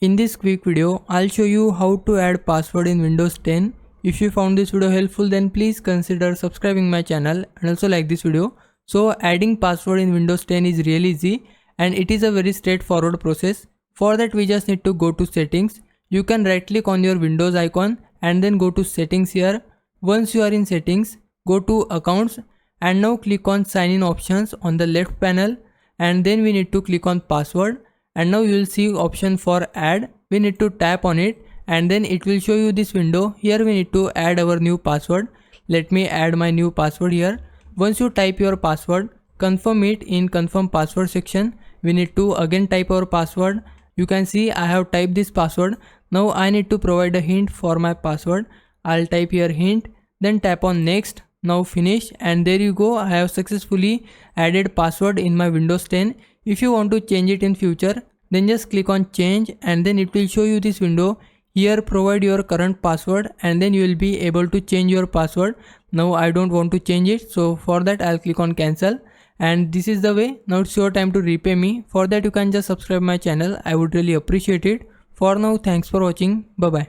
In this quick video, I'll show you how to add password in Windows 10. If you found this video helpful, then please consider subscribing my channel and also like this video. So adding password in Windows 10 is really easy and it is a very straightforward process. For that we just need to go to settings. You can right click on your Windows icon and then go to settings here. Once you are in settings, go to accounts and now click on sign in options on the left panel, and then we need to click on password. And now you will see option for add. We need to tap on it and then it will show you this window. Here we need to add our new password. Let me add my new password here. Once you type your password, confirm it in confirm password section. We need to again type our password. You can see I have typed this password. Now I need to provide a hint for my password. I'll type here hint, then tap on next. Now finish, and there you go. I have successfully added password in my Windows 10. If you want to change it in future, then just click on change and then it will show you this window. Here provide your current password and then you will be able to change your password. Now I don't want to change it, so for that I'll click on cancel, and this is the way. Now it's your time to repay me. For that you can just subscribe my channel. I would really appreciate it. For now, thanks for watching. Bye bye.